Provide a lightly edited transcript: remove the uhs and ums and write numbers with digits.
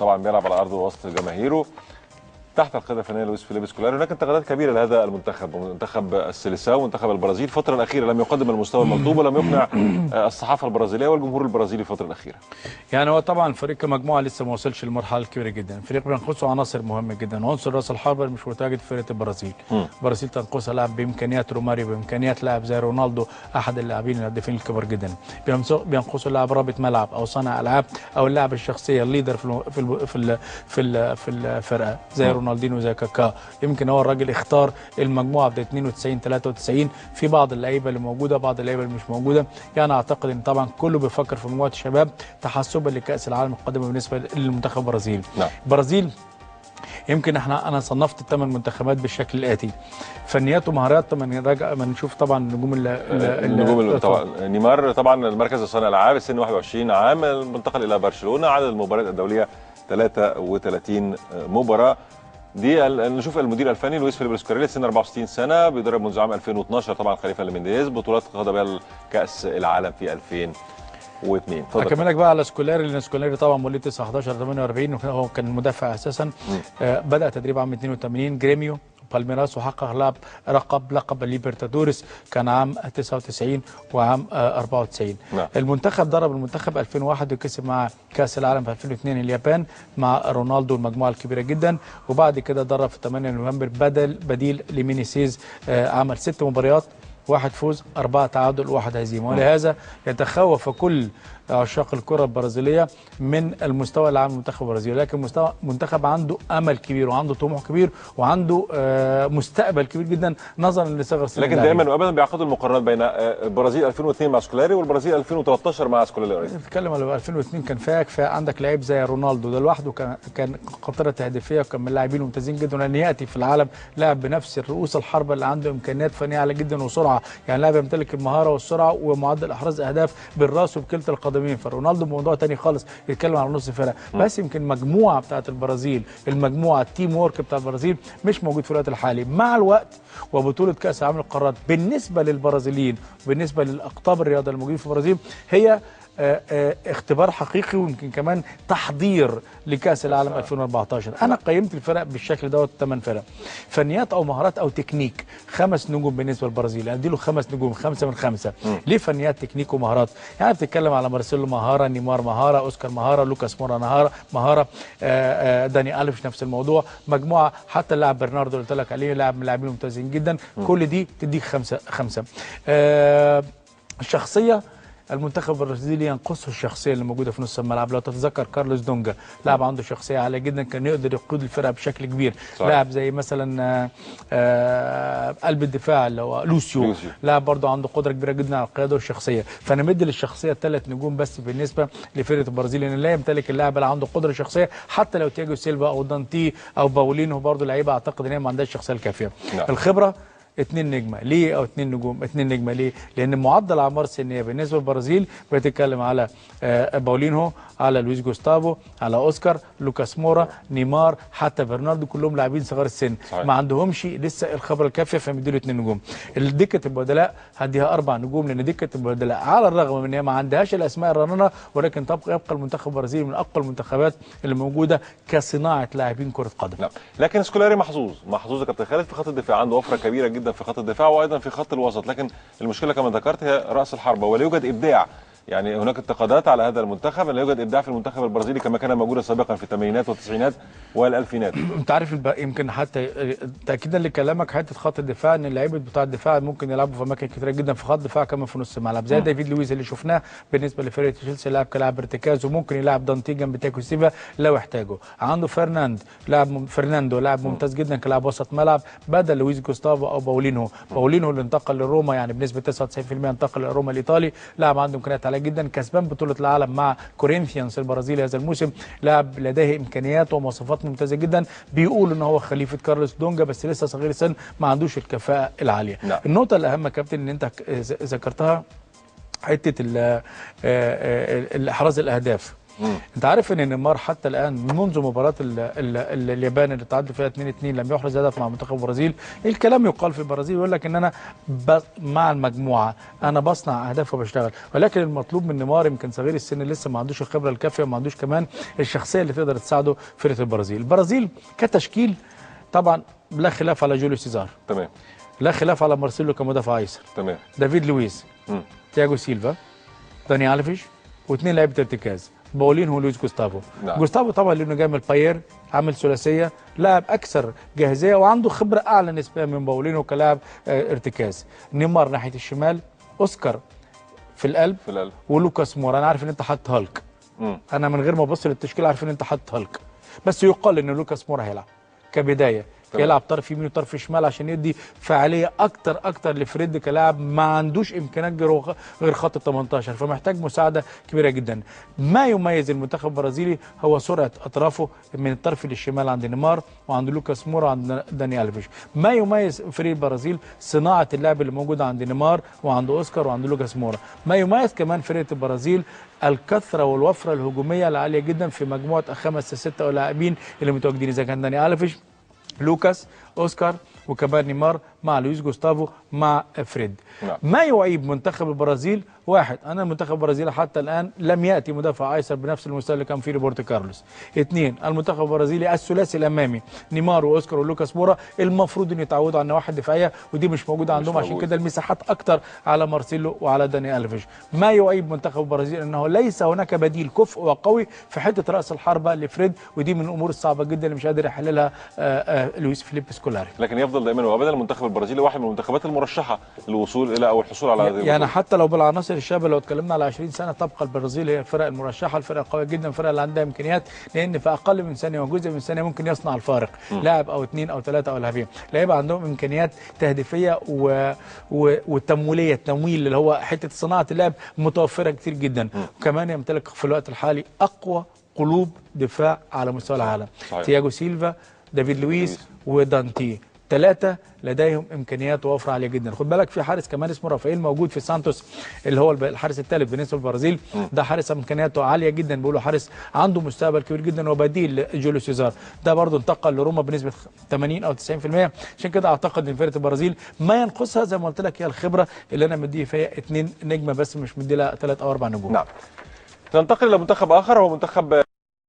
طبعا بيلعب على ارضه وسط جماهيره تحت القياده الفنيه لويس فيليب سكولاري. هناك انتقادات كبيره لهذا المنتخب، منتخب السيليساو ومنتخب البرازيل الفتره الاخيره لم يقدم المستوى المطلوب ولم يقنع الصحافه البرازيليه والجمهور البرازيلي الفتره الاخيره. يعني هو طبعا الفريق كمجموعه لسه ما وصلش للمرحله الكبيره جدا، الفريق بينقصه عناصر مهمه جدا، عنصر راس الحربه مش متواجد في فرقه البرازيل. البرازيل تنقصها لاعب بامكانيات روماريو، بامكانيات لاعب زي رونالدو احد اللاعبين الهدافين الكبار جدا. بينقصه لاعب رابط ملعب او صانع العاب او اللاعب الشخصيه الليدر في الفرقه زي رونالدينو زي كاكا. يمكن هو الراجل اختار المجموعه ب 92 93 في بعض اللعيبه اللي موجوده، بعض اللعيبه اللي مش موجوده. يعني اعتقد ان طبعا كله بيفكر في مجموعه الشباب تحسبا لكاس العالم القادمه بالنسبه للمنتخب البرازيلي. البرازيل يمكن انا صنفت الثمان منتخبات بالشكل الاتي: فنيات ومهارات. ما نشوف طبعا النجوم طبعا نيمار طبعا المركز صانع العاب، السن 21 عام، انتقل الى برشلونه، عدد المباريات الدوليه 33 مباراه. دي نشوف المدير الفني لويس فيليب سكولاري، سن 64 سنه، بيدرب منذ عام 2012 طبعا خليفه لمينديز، بطولات قاد بها كاس العالم في 2002. اكملك بقى على سكولاري، لان سكولاري طبعا مواليد 19 48 وهو كان مدافع اساسا. بدا تدريب عام 82 جريميو بالميراس، وحقق لقب ليبرتادوريس كان عام 99 وعام 94. المنتخب درب المنتخب 2001 وكسب مع كاس العالم في 2002 اليابان مع رونالدو المجموعه الكبيره جدا، وبعد كده درب في 8 نوفمبر بديل لمينيسيز. عمل 6 مباريات، 1 فوز 4 تعادل 1 هزيمه، ولهذا يتخوف كل عشاق الكره البرازيليه من المستوى العام للمنتخب البرازيلي. لكن منتخب عنده امل كبير وعنده طموح كبير وعنده مستقبل كبير جدا نظرا لصغر سن. لكن دائما وابدا بيعقدوا المقارنات بين البرازيل 2002 مع سكولاري والبرازيل 2013 مع سكولاري. نتكلم على 2002 كان كفايه عندك لعيب زي رونالدو، ده لوحده كان قطره هدفيه وكان من اللاعبين الممتازين جدا، لان ياتي في العالم لاعب بنفس الرؤوس الحربه اللي عنده امكانيات فنيه عاليه جدا وسرعه، يعني لاعب يمتلك المهاره والسرعه ومعدل احراز اهداف بالراس وبكلتا القدمين. فرونالدو موضوع تاني خالص، يتكلم على نص فرقه. بس يمكن المجموعه بتاعت البرازيل، المجموعه التيم وورك بتاع البرازيل مش موجود في الوقت الحالي. مع الوقت وبطوله كاس العالم للقارات بالنسبه للبرازيليين وبالنسبه للاقطاب الرياضه الموجودين في البرازيل هي اختبار حقيقي، ويمكن كمان تحضير لكاس العالم 2014. انا قيمت الفرق بالشكل دوت 8 فرق، فنيات او مهارات او تكنيك 5 نجوم بالنسبه للبرازيل، ادي له 5 نجوم، 5 من 5. ليه فنيات تكنيك ومهارات؟ يعني بتتكلم على مارسيلو مهاره، نيمار مهاره، اوسكار مهاره، لوكاس مورا مهاره، داني ألفيش نفس الموضوع، مجموعه حتى اللاعب برناردو اللي قلت لك عليه لاعب من اللاعبين الممتازين جدا. كل دي تديك 5. الشخصيه، المنتخب البرازيلي ينقصه الشخصيه اللي موجوده في نص الملعب. لو تتذكر كارلوس دونجا لاعب عنده شخصيه عاليه جدا، كان يقدر يقود الفرقه بشكل كبير. لاعب زي مثلا قلب الدفاع اللي هو لوسيو لاعب برضه عنده قدره كبيره جدا على القياده والشخصيه. فانا مدي للشخصيه 3 نجوم بس بالنسبه لفرقه البرازيل، لان لا يمتلك اللاعب اللي عنده قدره شخصيه، حتى لو تياجو سيلفا او دانتي او باولينو برضه لعيبه اعتقد ان هي ما عندهاش الشخصيه الكافيه. الخبره 2 نجمه ليه او 2 نجوم 2 نجمه ليه؟ لان معدل اعمار سنيه بالنسبه للبرازيل بتتكلم على باولينهو، على لويس جوستافو، على اوسكار، لوكاس مورا، نيمار، حتى برناردو، كلهم لاعبين صغار السن. ما عندهمش لسه الخبره الكافيه، فمديله 2 نجوم. دكه البدلاء هديها 4 نجوم، لان دكه البدلاء على الرغم من ان هي ما عندهاش الاسماء الرنانه، ولكن يبقى المنتخب البرازيلي من اقوى المنتخبات اللي موجوده كصناعه لاعبين كره قدم. لا. لكن سكولاري محظوظ يا كابتن خالد في خط الدفاع، عنده وفره كبيره جدا في خط الدفاع وايضا في خط الوسط، لكن المشكله كما ذكرت هي راس الحربه، ولا يوجد ابداع. يعني هناك انتقادات على هذا المنتخب، لا يوجد ابداع في المنتخب البرازيلي كما كان موجودا سابقا في الثمانينات والتسعينات والالفينات. انت عارف يمكن حتى تاكيدا لكلامك حته خط الدفاع، ان اللعيبه بتوع الدفاع ممكن يلعبوا في اماكن كثيره جدا في خط الدفاع كمان في نص الملعب، زي ديفيد لويز اللي شفناه بالنسبه لفرقه تشيلسي، لاعب كلاعب ارتكاز، وممكن يلعب دانتي جنب تاكو سيفا لو احتاجه. عنده فرناندو لاعب ممتاز جدا كلاعب وسط ملعب بدل لويس جوستافو او باولينهو اللي انتقل لروما، يعني بنسبه 99% انتقل لروما الايطالي، لاعب عنده امكانيات عاليه جدا، كسبان بطوله العالم مع كورينثيانز البرازيلي هذا الموسم، لاعب لديه امكانيات ومواصفات ممتازه جدا. بيقول ان هو خليفه كارلوس دونجا، بس لسه صغير السن ما عندوش الكفاءه العاليه. لا. النقطه الاهم يا كابتن ان انت ذكرتها حته احراز الاهداف. انت عارف ان نيمار حتى الان منذ مباراه اليابان اللي تعادلوا فيها 2-2 لم يحرز هدف مع منتخب البرازيل. الكلام يقال في البرازيل يقول لك ان انا مع المجموعه، انا بصنع اهداف وبشتغل، ولكن المطلوب من نيمار يمكن صغير السن لسه ما عندوش الخبره الكافيه وما عندوش كمان الشخصيه اللي تقدر تساعده فرقه البرازيل. البرازيل كتشكيل طبعا لا خلاف على جوليو سيزار، تمام، لا خلاف على مارسيلو كمدافع ايسر، تمام، دافيد لويز، تياجو سيلفا، داني الفيش، واثنين لعيبه ارتكاز، باولين ولويس جوستافو. نعم. جوستافو طبعا لانه جاي من الباير، عامل ثلاثيه، لاعب اكثر جاهزيه وعنده خبره اعلى نسبيا من باولينو كلاعب ارتكاز. نيمار ناحيه الشمال، اوسكار في القلب ولوكاس مورا. انا عارف ان انت حاطط هالك، انا من غير ما ابص للتشكيل عارف ان انت حاطط هالك، بس يقال ان لوكاس مورا هيلعب كبدايه، يلعب طرف يمين وطرف شمال عشان يدي فعاليه اكتر لفريد كلاعب ما عندوش امكانيات غير خط ال 18، فمحتاج مساعده كبيره جدا. ما يميز المنتخب البرازيلي هو سرعه اطرافه من الطرف للشمال عند نيمار وعند لوكاس مورا وعند داني الفيش. ما يميز فريق البرازيل صناعه اللعب اللي موجوده عند نيمار وعند اوسكار وعند لوكاس مورا. ما يميز كمان فرقه البرازيل الكثره والوفره الهجوميه العاليه جدا في مجموعه 5 6 لاعبين اللي متواجدين، اذا كان داني الفيش، لوكاس، اوسكار، وكمان نيمار مع لويس جوستافو مع فريد. ما يعيب منتخب البرازيل، واحد، انا المنتخب البرازيلي حتى الان لم ياتي مدافع ايسر بنفس المستوى اللي كان فيه روبرتو كارلوس. اثنين، المنتخب البرازيلي الثلاثي الامامي نيمار واوسكار ولوكاس مورا المفروض ان يتعودوا على النواحي الدفاعيه ودي مش موجوده عندهم، عشان كده المساحات اكتر على مارسيلو وعلى داني الفيش. ما يعيب منتخب البرازيل انه ليس هناك بديل كفء وقوي في حته راس الحربه لفريد، ودي من الامور الصعبه جدا اللي مش قادر يحللها لويس فيليب سكولاري. لكن يفضل دائما وابدا المنتخب البرازيلي واحد من المنتخبات المرشحه للوصول الى او الحصول على هذه يعني حتى لو بالعناصر الشابه، لو اتكلمنا على 20 سنه تبقى البرازيل هي الفرق المرشحه، الفرق القويه جدا، الفرق اللي عندها امكانيات، لان في اقل من ثانيه وجزء من ثانيه ممكن يصنع الفارق، لاعب او اثنين او ثلاثه او لاعبين، لعيبه عندهم امكانيات تهديفيه والتمويليه، التمويل اللي هو حته صناعه اللعب متوفره كتير جدا، وكمان يمتلك في الوقت الحالي اقوى قلوب دفاع على مستوى العالم. تياجو سيلفا، دافيد لويس ودانتي، ثلاثة لديهم امكانيات ووفره عاليه جدا. خد بالك في حارس كمان اسمه رافائيل موجود في سانتوس اللي هو الحارس الثالث بالنسبه للبرازيل، ده حارس امكانياته عاليه جدا، بيقولوا حارس عنده مستقبل كبير جدا وبديل لجوليو سيزار، ده برضه انتقل لروما بنسبه 80 او 90%، عشان كده اعتقد ان فرقه البرازيل ما ينقصها زي ما قلت لك هي الخبره اللي انا مديه فيها 2 نجمه بس، مش مدي لها 3 أو 4 نجوم. نعم. ننتقل الى منتخب اخر، هو منتخب